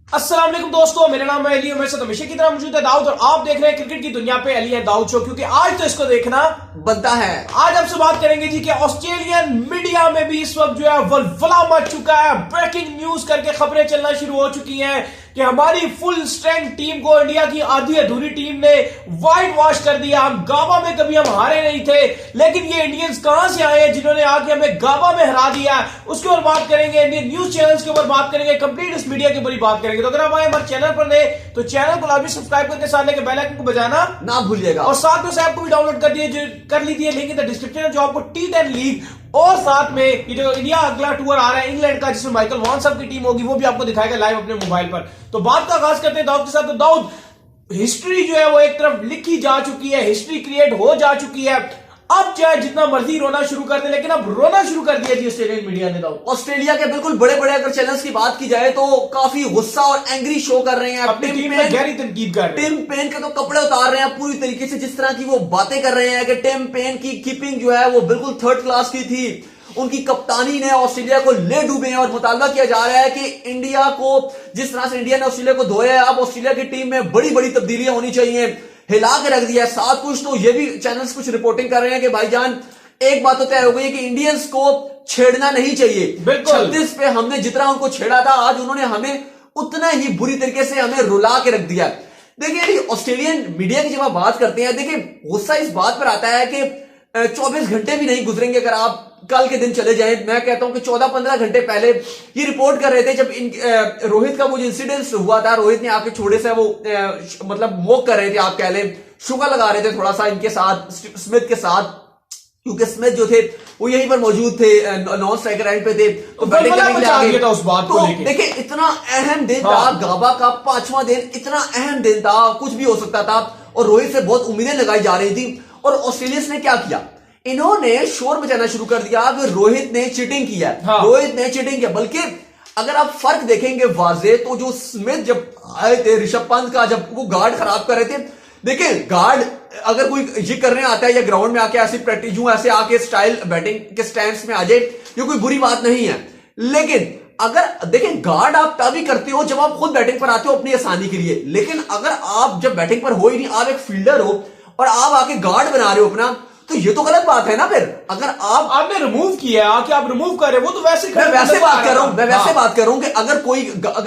अस्सलाम वालेकुम दोस्तों, मेरा नाम है अली और मेरे साथ हमेशा की तरह मौजूद है दाऊद और आप देख रहे हैं क्रिकेट की दुनिया पे अली है दाऊद शो। क्योंकि आज तो इसको देखना बनता है। आज आपसे बात करेंगे जी कि ऑस्ट्रेलियन मीडिया में भी इस वक्त जो है वलवला मच चुका है। ब्रेकिंग न्यूज करके खबरें चलना शुरू हो चुकी हैं कि हमारी फुल स्ट्रेंथ टीम को इंडिया की आधी अधूरी टीम ने वाइट वॉश कर दिया। हम गाबा में कभी हम हारे नहीं थे, लेकिन ये इंडियंस कहां से आए हैं जिन्होंने आके हमें गाबा में हरा दिया। उसके ऊपर बात करेंगे, इंडियन न्यूज चैनल्स के ऊपर बात करेंगे, कंप्लीट इस मीडिया के ऊपर बात करेंगे। तो अगर आप आए हमारे चैनल पर नए तो चैनल को अभी सब्सक्राइब करके साथ लेके बेल आइकन को बजाना ना भूलिएगा और साथ में उस ऐप को भी डाउनलोड कर लीजिए, लिंक इन द डिस्क्रिप्शन है, जो आपको T10 लीग और साथ में ये जो इंडिया अगला टूर आ रहा है इंग्लैंड का जिसमें माइकल वॉन साहब की टीम होगी वो भी आपको दिखाएगा लाइव अपने मोबाइल पर। तो बात का आगाज करते हैं दाऊद के साथ। तो दाऊद, हिस्ट्री जो है वो एक तरफ लिखी जा चुकी है, हिस्ट्री क्रिएट हो जा चुकी है। अब चाहे जितना मर्जी रोना शुरू कर दे, लेकिन अब रोना शुरू कर दिया जी ऑस्ट्रेलियन मीडिया ने। दाऊद, ऑस्ट्रेलिया के बिल्कुल बड़े बड़े अगर चैनल्स की बात की जाए तो काफी गुस्सा और एंग्री शो कर रहे हैं, अपनी टीम में गहरी तनकीद कर रहे हैं। टिम पेन के तो कपड़े उतार रहे हैं पूरी तरीके से, जिस तरह की वो बातें कर रहे हैं कि टिम पेन की कीपिंग जो है वो बिल्कुल थर्ड क्लास की थी, उनकी कप्तानी ने ऑस्ट्रेलिया को ले डूबे हैं। और मुतालबा किया जा रहा है कि इंडिया को, जिस तरह से इंडिया ने ऑस्ट्रेलिया को धोया है, अब ऑस्ट्रेलिया की टीम में बड़ी बड़ी तब्दीलियां होनी चाहिए। हिला के रख दिया है साथ कुछ। तो ये भी चैनल्स कुछ रिपोर्टिंग कर रहे हैं कि भाईजान एक बात तो तय हो गई है कि इंडियंस को छेड़ना नहीं चाहिए। 36 पे हमने जितना उनको छेड़ा था, आज उन्होंने हमें उतना ही बुरी तरीके से हमें रुला के रख दिया। देखिए ऑस्ट्रेलियन मीडिया की जब आप बात करते हैं, देखिए गुस्सा इस बात पर आता है कि 24 घंटे भी नहीं गुजरेंगे अगर आप कल के दिन चले जाएं। मैं कहता हूं कि 14-15 घंटे पहले ये रिपोर्ट कर रहे थे जब रोहित का वो इंसिडेंट हुआ था। रोहित ने आके छोड़े से वो मतलब वॉक कर रहे थे, आप कह लें शुगर लगा रहे थे थोड़ा सा इनके साथ, स्मिथ के साथ, क्योंकि स्मिथ जो थे वो यहीं पर मौजूद थे, नॉन स्ट्राइकर एंड पे थे। तो बैटिंग करने के लिए आ गए। उस बात को लेके देखिए इतना अहम दिन था, गाबा का 5वां दिन, इतना अहम दिन था, कुछ भी हो सकता था और रोहित से बहुत उम्मीदें लगाई जा रही थी। और ऑस्ट्रेलियंस ने क्या किया, इन्होंने शोर मचाना शुरू कर दिया कि रोहित ने चीटिंग किया। रोहित ने चीटिंग किया, बल्कि अगर आप फर्क देखेंगे वाजे, तो जो स्मिथ जब आए थे, ऋषभ पंत का जब वो गार्ड खराब कर रहे थे, देखिए गार्ड अगर कोई ये करने आता है या ग्राउंड में आके ऐसी प्रैक्टिस ऐसे आके स्टाइल बैटिंग के स्टैंड्स में आ जाए, ये कोई बुरी बात नहीं है। लेकिन अगर देखिए गार्ड आप तभी करते हो जब आप खुद बैटिंग पर आते हो अपनी आसानी के लिए। लेकिन अगर आप जब बैटिंग पर हो ही नहीं, आप एक फील्डर हो और आप आके गार्ड बना रहे हो अपना, तो ये तो गलत बात है ना। फिर अगर आपने रिमूव किया, आके आप रिमूव कर रहे हो, वो तो वैसे मैं वैसे बात कर रहा हूं, मैं वैसे बात कर रहा हूं कि अगर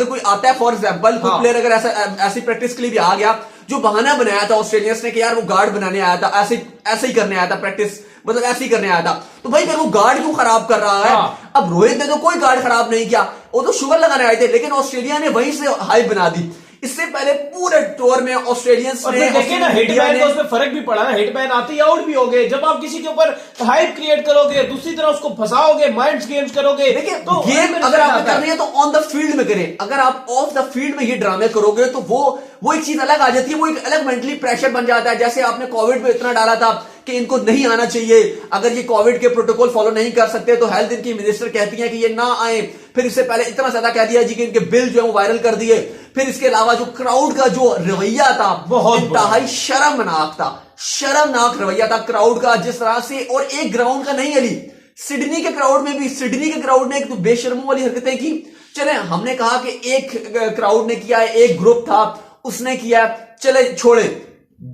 कोई आता है, फॉर एग्जांपल कोई प्लेयर अगर ऐसी प्रैक्टिस के लिए भी आ गया, जो बहाना बनाया था ऑस्ट्रेलियंस ने कि यार वो गार्ड बनाने आया था, ऐसे ही करने आया था प्रैक्टिस, मतलब ऐसे ही करने आया था, तो भाई फिर वो गार्ड क्यों खराब कर रहा है। अब रोहित ने तो कोई गार्ड खराब नहीं किया, वो तो शुगर लगाने आए थे, लेकिन ऑस्ट्रेलिया ने वहीं से हाइप बना दी। इससे पहले पूरे टूर में ऑस्ट्रेलियंस ने देखिए ना, हिटमैन को उसमें फर्क भी पड़ा ना, हिटमैन आते ही आउट भी हो गए। जब आप किसी के ऊपर हाइप क्रिएट करोगे, दूसरी तरह उसको फंसाओगे, माइंड गेम्स करोगे, देखिए तो गेम अगर आपने करनी है तो ऑन द फील्ड में करें। अगर आप ऑफ द फील्ड में ये ड्रामे करोगे तो वो एक चीज अलग आ जाती है, वो एक अलग मेंटली प्रेशर बन जाता है। जैसे आपने कोविड में इतना डाला था कि इनको नहीं आना चाहिए, अगर ये कोविड के प्रोटोकॉल फॉलो नहीं कर सकते तो हेल्थ इनकी मिनिस्टर कहती है कि ये ना आए। फिर इससे पहले इतना ज्यादा कह दिया जी कि इनके बिल जो है वो वायरल कर दिए। फिर इसके अलावा जो क्राउड का जो रवैया था वो इंतहाई शर्मनाक था, शर्मनाक रवैया था क्राउड का, जिस तरह से। और एक ग्राउंड का नहीं अली, सिडनी के क्राउड में भी, सिडनी के क्राउड ने एक तो बेशर्मों वाली हरकतें की। चले हमने कहा कि एक क्राउड ने किया, एक ग्रुप था उसने किया, चले छोड़े।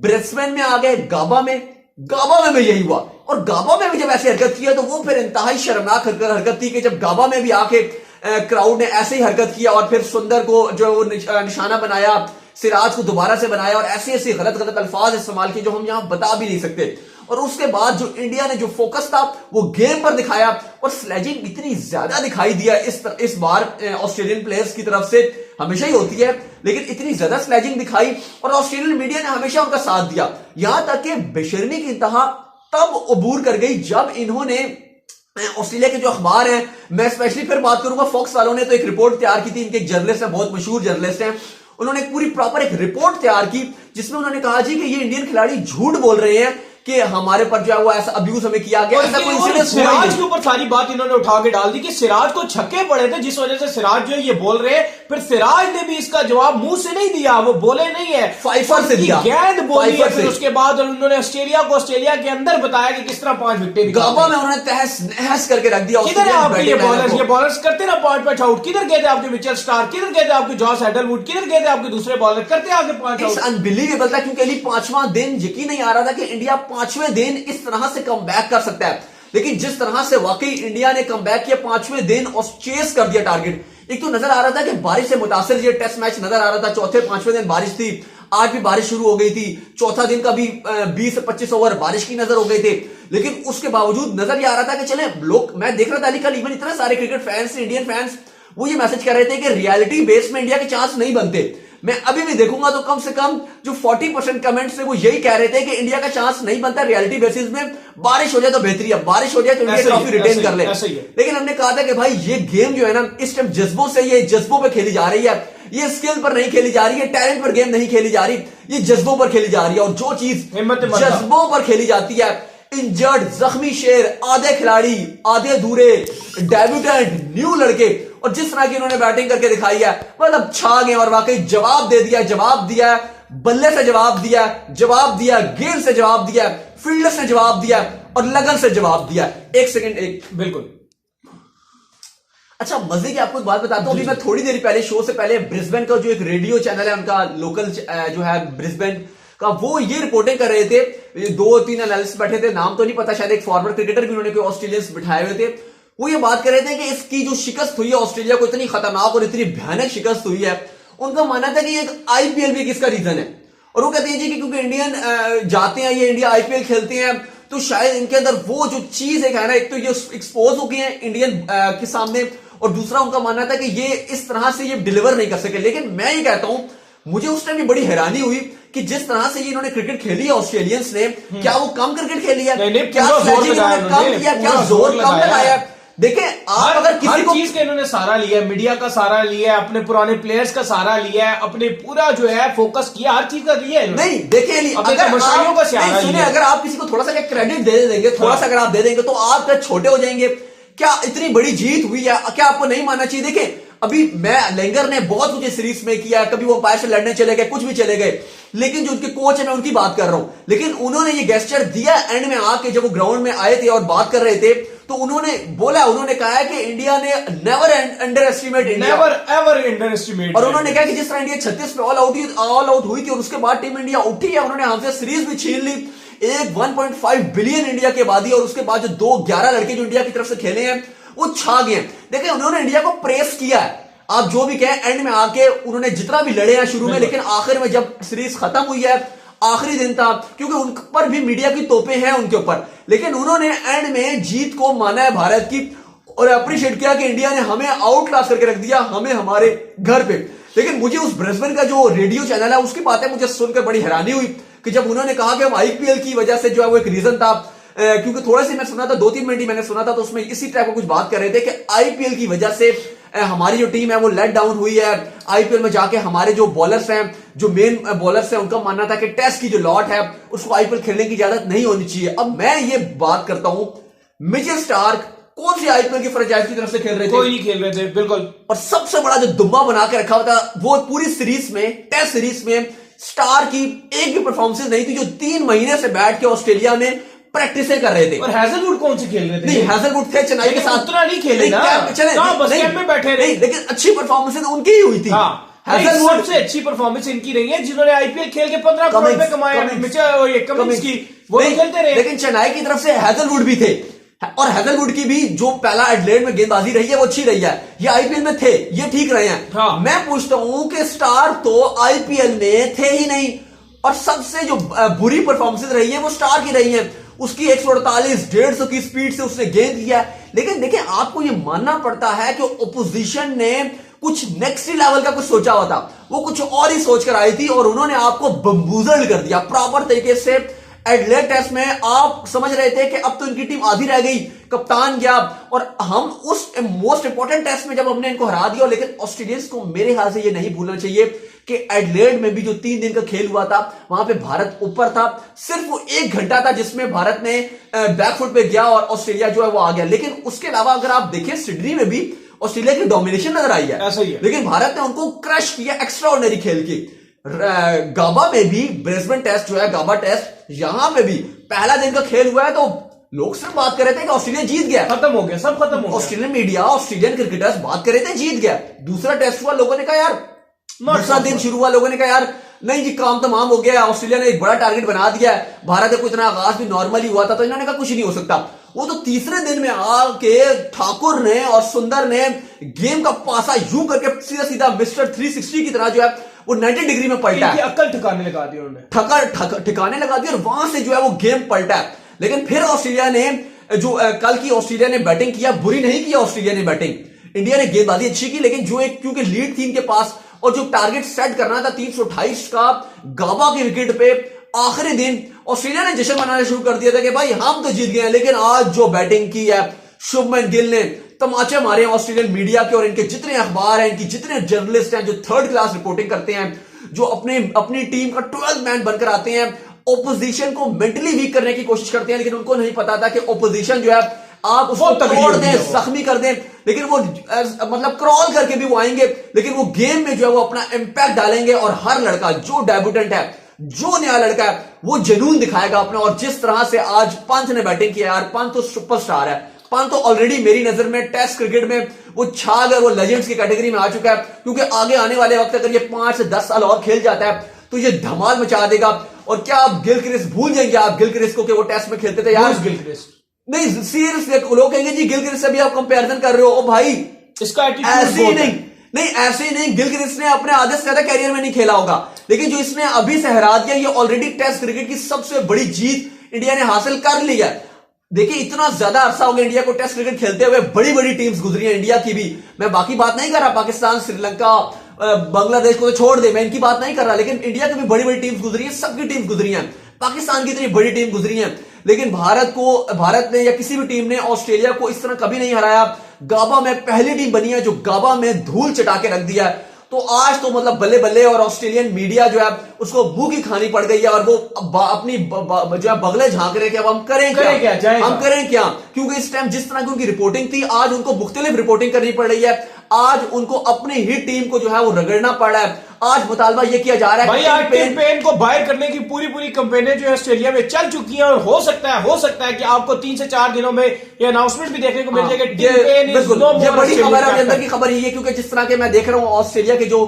ब्रिस्बेन में आ गए, गाबा में भी यही हुआ। और गाबा में भी जब ऐसी हरकत किया तो वो फिर इंतहाई शर्मनाक हरकत थी कि जब गाबा में भी आके क्राउड ने ऐसे ही हरकत किया और फिर सुंदर को जो निशाना बनाया, सिराज को दोबारा से बनाया और ऐसे ऐसे गलत अल्फाज इस्तेमाल किए जो हम यहां बता भी नहीं सकते। और उसके बाद जो इंडिया ने जो फोकस था वो गेम पर दिखाया, और स्लेजिंग इतनी ज्यादा दिखाई दिया इस बार ऑस्ट्रेलियन प्लेयर्स की तरफ से, हमेशा ही होती है, लेकिन इतनी ज्यादा स्लेजिंग दिखाई और ऑस्ट्रेलियन मीडिया ने हमेशा उनका साथ दिया। यहां तक कि बेशर्मी की इंतहा तब अबूर कर गई जब इन्होंने ऑस्ट्रेलिया के जो अखबार हैं, मैं स्पेशली फिर बात करूंगा, फॉक्स वालों ने तो एक रिपोर्ट तैयार की थी, इनके एक जर्नलिस्ट हैं, बहुत मशहूर जर्नलिस्ट हैं, उन्होंने एक पूरी प्रॉपर एक रिपोर्ट तैयार की जिसमें उन्होंने कहा जी कि ये इंडियन खिलाड़ी झूठ बोल रहे हैं कि हमारे पर जो है वो ऐसा अब्यूज हमें किया गया, ऐसा कोई इंसिडेंट हुआ ही सिराज नहीं। के ऊपर सारी बात इन्होंने उठा के डाल दी कि सिराज को छक्के पड़े थे, जिस वजह से सिराज जो है ये बोल रहे हैं। फिर सिराज ने भी इसका जवाब मुंह से नहीं दिया, वो बोले नहीं है, फाइफर से दिया, गेंद बोली है। फिर से। उसके बाद उन्होंने ऑस्ट्रेलिया को ऑस्ट्रेलिया के अंदर बताया कि किस तरह 5 विकेट गाबा में उन्होंने तहस नहस करके रख दिया। किधर है आपके ये बॉलर्स करते ना पॉइंट पे आउट, किधर गए थे आपके मिचेल स्टार्क, किधर गए थे आपके जॉस हैडलवुड, किधर गए थे आपके दूसरे बॉलर, करते आगे 5 आउट। अनबिलीवेबल था, क्योंकि अली 5वां दिन यकीन नहीं आ रहा था कि इंडिया 5वें दिन इस तरह से कमबैक कर सकता है। लेकिन जिस तरह से वाकई इंडिया ने कमबैक किया 5वें दिन और चेस कर दिया टारगेट। एक तो नजर आ रहा था कि बारिश से मुतासिर ये टेस्ट मैच नजर आ रहा था, चौथे 5वें दिन बारिश थी, आज भी बारिश शुरू हो गई थी, चौथा दिन का भी 20 से 25 ओवर बारिश की नजर हो गए थे। लेकिन उसके बावजूद नजर ये आ रहा था कि चले लोग, मैं देख रहा था कल इवन इतने सारे क्रिकेट फैंस, इंडियन फैंस, वो ये मैसेज कर रहे थे कि रियलिटी बेस में इंडिया के चांस नहीं बनते। मैं अभी भी देखूंगा तो कम से कम जो 40% कमेंट्स थे वो यही कह रहे थे कि इंडिया का चांस नहीं बनता रियलिटी बेसिस में, बारिश हो जाए तो बेहतरी है, बारिश हो जाए तो इंडिया ट्रॉफी रिटेन कर ले। लेकिन हमने कहा था कि भाई ये गेम जो है ना इस टाइम जज्बों से, ये जज्बों पे खेली जा रही है, ये स्किल पर नहीं खेली जा रही है, टैलेंट पर गेम नहीं खेली जा रही, ये जज्बों पर खेली जा रही है। और जो चीज जज्बों पर खेली जाती है, इंजर्ड, जख्मी शेर, आधे खिलाड़ी, आधे अधूरे, डेब्यूटेंट, न्यू लड़के, और जिस तरह की उन्होंने बैटिंग करके दिखाई है, मतलब छा गए और वाकई जवाब दे दिया, जवाब दिया, बल्ले से जवाब दिया, जवाब दिया, गेंद से जवाब दिया, फील्डर से जवाब दिया और लगन से जवाब दिया। एक सेकंड, एक बिल्कुल। अच्छा, मजे की आपको एक बात बताता हूं। अभी मैं थोड़ी देर पहले, शो से पहले, ब्रिस्बेन का जो एक रेडियो चैनल है उनका, लोकल जो है ब्रिस्बेन का, वो ये रिपोर्टिंग कर रहे थे, 2-3 एनालिस्ट बैठे थे, नाम तो नहीं पता, शायद एक फॉरवर्ड क्रिकेटर भी उन्होंने कोई ऑस्ट्रेलियंस बिठाए हुए थे। वो ये बात कर रहे थे कि इसकी जो शिकस्त हुई है ऑस्ट्रेलिया को, इतनी खतरनाक और इतनी भयानक शिकस्त हुई है, उनका मानना था कि एक आईपीएल भी इसका रीजन है। और वो कहते हैं जी कि क्योंकि इंडियन जाते हैं, ये इंडिया आईपीएल खेलते हैं, तो शायद इनके अंदर वो जो चीज है ना, एक तो ये एक्सपोज हो गई है इंडियन के सामने, और दूसरा उनका मानना था कि ये इस तरह से ये डिलीवर नहीं कर सके। लेकिन मैं ये कहता हूं, मुझे उस टाइम भी बड़ी हैरानी हुई कि जिस तरह से ये इन्होंने क्रिकेट खेली है ऑस्ट्रेलियंस ने, क्या वो कम क्रिकेट खेली है, क्या स्ट्रैटेजी इन्होंने कम किया, क्या जोर कम लगाया। देखिए, आप अगर किसी को चीज का इन्होंने सहारा लिया, मीडिया का सहारा लिया, अपने पुराने प्लेयर्स का सहारा लिया, अपने पूरा जो है फोकस किया, हर चीज का लिया है। नहीं देखिए, अगर आप किसी को थोड़ा सा क्रेडिट दे देंगे, थोड़ा सा अगर आप दे देंगे, तो आप छोटे हो जाएंगे। क्या इतनी बड़ी जीत हुई है, क्या आपको नहीं मानना चाहिए? देखिए, अभी मैं लेंगर ने बहुत कुछ सीरीज में किया, कभी वो अंपायर से लड़ने चले गए, कुछ भी चले गए, लेकिन जो उनके कोच है मैं उनकी बात कर रहा हूं। लेकिन उन्होंने ये गेस्चर दिया एंड में आके, जब वो ग्राउंड में आए थे और बात कर रहे थे, तो उन्होंने बोला, उन्होंने कहा है कि इंडिया ने never under estimate India, never ever under estimate. और उन्होंने कहा कि जिस तरह इंडिया 36 पे ऑल आउट हुई थी और उसके बाद टीम इंडिया उठी है, उन्होंने हमसे सीरीज भी छीन ली, एक 1.5 बिलियन इंडिया की आबादी, और उसके बाद जो 11 लड़के जो इंडिया की तरफ से खेले हैं वो छा गए। देखिए, उन्होंने इंडिया को प्रेस किया है, आप जो भी कहें, एंड में आके उन्होंने जितना भी लड़े हैं शुरू में, लेकिन आखिर में जब सीरीज खत्म हुई है, आखिरी दिन था, क्योंकि उन पर भी मीडिया की तोपें हैं उनके ऊपर, लेकिन उन्होंने एंड में जीत को माना है भारत की, और अप्रिशिएट किया कि इंडिया ने हमें आउट क्लास करके रख दिया, हमें हमारे घर पे। लेकिन मुझे उस ब्रिस्बेन का जो रेडियो चैनल है उसकी बातें मुझे सुनकर बड़ी हैरानी हुई कि जब उन्होंने कहा कि हम आईपीएल की वजह से जो है वो एक रीजन था, क्योंकि थोड़े से मैं सुना था, 2-3 मिनट ही मैंने सुना था, तो उसमें इसी टाइप का कुछ बात कर रहे थे कि आईपीएल की वजह से हमारी जो टीम है वो लेट डाउन हुई है। आईपीएल में जाके हमारे जो बॉलर्स हैं, जो मेन बॉलर्स हैं, उनका मानना था कि टेस्ट की जो लॉट है उसको आईपीएल खेलने की इजाजत नहीं होनी चाहिए। अब मैं ये बात करता हूं, मिचेल स्टार्क कौन सी आईपीएल की फ्रेंचाइज की तरफ से खेल रहे थे? कोई नहीं खेल रहे थे, बिल्कुल। और सबसे बड़ा जो दुम्बा बना के रखा हुआ था, वो पूरी सीरीज में, टेस्ट सीरीज में स्टार की एक भी परफॉर्मेंस नहीं थी, जो 3 महीने से बैठ के ऑस्ट्रेलिया में प्रैक्टिस कर रहे थे। और हैजलवुड कौन से खेल रहे थे? नहीं, हैजलवुड थे चेन्नई के साथ, उतना नहीं खेले ना, बस कैंप में बैठे रहे, लेकिन अच्छी परफॉर्मेंस उनकी ही हुई थी। हैजलवुड से अच्छी परफॉर्मेंस इनकी रही है, जिन्होंने आईपीएल खेल के 15 करोड़ रुपए कमाए, कमिंस की वो खेलते रहे। लेकिन चेन्नई की तरफ से हैजलवुड भी थे, और हैजलवुड की भी जो पहला एडलेड में गेंदबाजी रही है वो अच्छी रही है, ये आईपीएल में थे, ये ठीक रहे हैं। मैं पूछता हूं कि स्टार तो आईपीएल में थे ही नहीं, और सबसे जो बुरी परफॉर्मेंस रही है वो स्टार की रही है। उसकी 148, 150 की स्पीड से उसने गेंद किया। लेकिन देखिए, आपको ये मानना पड़ता है कि ओपोजिशन ने कुछ नेक्स्ट लेवल का कुछ सोचा हुआ था, वो कुछ और ही सोच कर आई थी, और उन्होंने आपको बम्बूजल कर दिया, प्रॉपर तरीके से एडलेड टेस्ट में आप समझ रहे थे कि अब तो इनकी टीम आधी रह गई, कप्तान गया, और हम उस मोस्ट इंपॉर्टेंट टेस्ट में जब हमने इनको हरा दिया। लेकिन ऑस्ट्रेलियंस को मेरे ख्याल से ये नहीं भूलना चाहिए कि एडलेड में भी जो 3 दिन का खेल हुआ था वहां पे भारत ऊपर था। सिर्फ वो 1 घंटा था जिसमें भारत ने बैकफुट पे गया और ऑस्ट्रेलिया जो है वो आ गया। लेकिन उसके अलावा अगर आप देखें सिडनी में भी ऑस्ट्रेलिया की डोमिनेशन नजर आई है, ऐसा ही है। लेकिन भारत ने उनको क्रश किया एक्स्ट्रा ऑर्डिनरी खेल की। गाबा में भी ब्रिस्बेन टेस्ट जो है, गाबा टेस्ट, यहां पे भी पहला दिन का खेल हुआ है तो लोग सिर्फ बात कर रहे थे कि ऑस्ट्रेलिया जीत गया, खत्म हो गया, सब खत्म हो गया। ऑस्ट्रेलियन मीडिया, ऑस्ट्रेलियन क्रिकेटर्स बात कर रहे थे जीत गया। दूसरा टेस्ट हुआ, लोगों ने कहा यार, दूसरा दिन शुरू हुआ, लोगों ने कहा यार नहीं जी काम तमाम हो गया, ऑस्ट्रेलिया ने एक बड़ा टारगेट बना दिया है, भारत का इतना आगाज भी नॉर्मली हुआ था, तो इन्होंने कहा कुछ नहीं हो सकता। वो तो तीसरे दिन में आके ठाकुर ने और सुंदर ने गेम का पासा यूं करके सीधा सीधा मिस्टर 360 की तरह जो है वो 90 डिग्री में पलटा है, अक्ल ठिकाने लगा दी उन्होंने, ठिकाने लगा दिया और वहां से जो है वो गेम पलटा है। लेकिन फिर ऑस्ट्रेलिया ने जो कल की ऑस्ट्रेलिया ने बैटिंग किया, बुरी नहीं किया ऑस्ट्रेलिया ने बैटिंग, इंडिया ने गेंदबाजी अच्छी की, लेकिन जो एक क्योंकि लीड थी इनके पास और जो टारगेट सेट करना था 328 का गाबा की विकेट पे, आखिरी दिन ऑस्ट्रेलिया ने जश्न मनाना शुरू कर दिया था कि भाई हम तो जीत गए हैं। लेकिन आज जो बैटिंग की है शुभमन गिल ने, तमाचे मारे हैं ऑस्ट्रेलियन मीडिया के और इनके जितने अखबार हैं, इनकी जितने जर्नलिस्ट हैं जो 3rd क्लास रिपोर्टिंग करते हैं, जो अपनी टीम का 12th मैन बनकर आते हैं, ओपोजिशन को मेंटली वीक करने की कोशिश करते हैं। लेकिन उनको नहीं पता था कि ओपोजिशन जो है आप उसको तोड़ दें, जख्मी कर दें, लेकिन वो मतलब क्रॉल करके भी वो आएंगे, लेकिन वो गेम में जो है वो अपना इंपैक्ट डालेंगे। और हर लड़का जो डेब्यूटेंट है, जो नया लड़का है, वो जुनून दिखाएगा अपना। और जिस तरह से आज पंत ने बैटिंग किया यार, पंत तो सुपरस्टार है, पंत तो ऑलरेडी मेरी नजर में टेस्ट क्रिकेट में वो छा गया, वो लेजेंड्स की कैटेगरी में आ चुका है। क्योंकि आगे आने वाले वक्त अगर ये 5 से 10 साल और खेल जाता है तो ये धमाल मचा देगा। और क्या आप गिलक्रिस्ट भूल जाएंगे, आप गिलक्रिस्ट को कि वो टेस्ट में खेलते थे यार, गिलक्रिस्ट नहीं सीरियसली लोग कहेंगे जी गिलक्रिस्ट से भी आप कंपैरिजन कर रहे हो। ओ भाई इसका ऐसे ही नहीं ऐसे ही नहीं, गिलक्रिस्ट ने अपने आधे से ज्यादा कैरियर में नहीं खेला होगा, लेकिन जो इसने अभी से हरा दिया, ये ऑलरेडी टेस्ट क्रिकेट की सबसे बड़ी जीत इंडिया ने हासिल कर ली है। देखिए इतना ज्यादा अरसा हो गया इंडिया को टेस्ट क्रिकेट खेलते हुए, बड़ी बड़ी टीम्स गुजरी है इंडिया की भी। मैं बाकी बात नहीं कर रहा, पाकिस्तान, श्रीलंका, बांग्लादेश को तो छोड़ दे, मैं इनकी बात नहीं कर रहा, लेकिन इंडिया की भी बड़ी बड़ी टीम्स गुजरी है, सबकी टीम्स गुजरी हैं, पाकिस्तान की इतनी बड़ी टीम गुजरी है। लेकिन भारत ने या किसी भी टीम ने ऑस्ट्रेलिया को इस तरह कभी नहीं हराया। गाबा में पहली टीम बनी है जो गाबा में धूल चटा के रख दिया है। तो आज तो मतलब बल्ले बल्ले, और ऑस्ट्रेलियन मीडिया जो है उसको मुंह की खानी पड़ गई है और वो अपनी जो है बगले झांक रहे कि अब हम करें क्या, हम करें क्या, क्योंकि इस टाइम जिस तरह की उनकी रिपोर्टिंग थी, आज उनको मुख्तलिफ रिपोर्टिंग करनी पड़ रही है। आज उनको अपनी ही टीम को जो है वो रगड़ना पड़ रहा है। आज मुतालबा ये किया जा रहा है भाई आज टिम पेन को बाहर करने की पूरी कंपेनें जो है ऑस्ट्रेलिया में चल चुकी हैं, और हो सकता है कि आपको 3 से 4 दिनों में ये अनाउंसमेंट भी देखने को मिल जाएगा। ये बड़ी खबर है, अंदर की खबर ये है, क्योंकि जिस तरह के मैं देख रहा हूं ऑस्ट्रेलिया के जो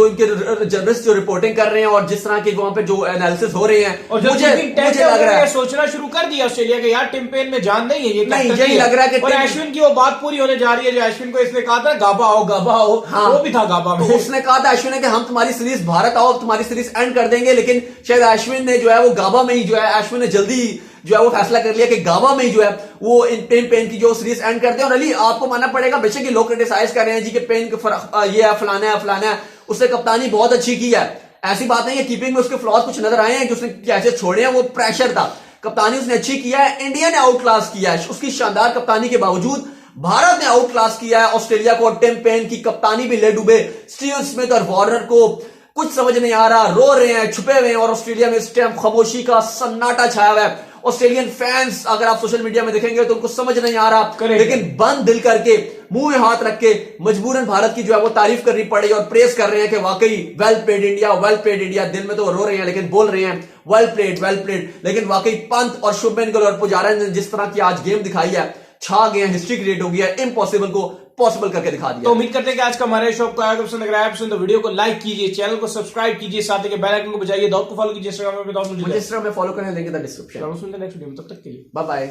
इनके जर्नलिस्ट जो रिपोर्टिंग कर रहे हैं और जिस तरह के वहां पे जो एनालिसिस हो रहे हैं, और मुझे लग रहा है सोचना शुरू कर दिया ऑस्ट्रेलिया के, यार टिम पेन में जान नहीं है, ये यही लग रहा है कि और अश्विन की वो बात पूरी होने जा रही है जो अश्विन को इसने कहा था गाबा आओ, हाँ, वो भी था गाबा में, तो उसने कहा था अश्विन ने कि हम तुम्हारी सीरीज भारत आओ, तुम्हारी सीरीज एंड कर देंगे। लेकिन शायद अश्विन ने जो है वो गाबा में ही जो है अश्विन ने जल्दी जो है वो फैसला कर लिया कि गाबा में ही जो है वो टिम पेन की जो सीरीज एंड करते हैं। और अली आपको मानना पड़ेगा, बेशक ये लोग क्रिटिसाइज कर रहे हैं जी कि पेन ये है फलाना है, उसने कप्तानी बहुत अच्छी की है, ऐसी बात नहीं है, कीपिंग में उसके फ्लॉज कुछ नजर आए हैं, जो उसने कैसे छोड़े हैं, वो प्रेशर था, कप्तानी उसने अच्छी किया है, इंडिया ने आउट क्लास किया है। उसकी शानदार कप्तानी के बावजूद भारत ने आउट क्लास किया है ऑस्ट्रेलिया को। टिम पेन की कप्तानी भी ले डूबे, स्टीवन स्मिथ और वार्नर को कुछ समझ नहीं आ रहा, रो रहे हैं, छुपे हुए हैं, और ऑस्ट्रेलिया में इस टाइम खामोशी का सन्नाटा छाया हुआ है। ऑस्ट्रेलियन फैंस अगर आप सोशल मीडिया में देखेंगे तो उनको समझ नहीं आ रहा, लेकिन बंद दिल करके, मुंह में हाथ रख के मजबूरन भारत की जो है वो तारीफ करनी पड़ी और प्रेस कर रहे हैं कि वाकई वेल प्लेड इंडिया। दिल में तो रो रहे हैं लेकिन बोल रहे हैं वेल प्लेड। लेकिन वाकई पंत और शुभमन गिल और पुजारा ने जिस तरह की आज गेम दिखाई है, छा गए, हिस्ट्री क्रिएट हो गया, इम्पॉसिबल को पॉसिबल करके दिखा दिया। तो उम्मीद करते हैं कि आज का हमारे शो को आया पसंद लग रहा है, तो वीडियो को लाइक कीजिए, चैनल को सब्सक्राइब कीजिए, साथ ही बेल आइकन को बजाइए, दाऊद को फॉलो कीजिए, इंस्टाग्राम में दाऊद, मुझे इंस्टाग्राम में फॉलो करने link in the description. Next video में, तब तक के लिए बाय बाय।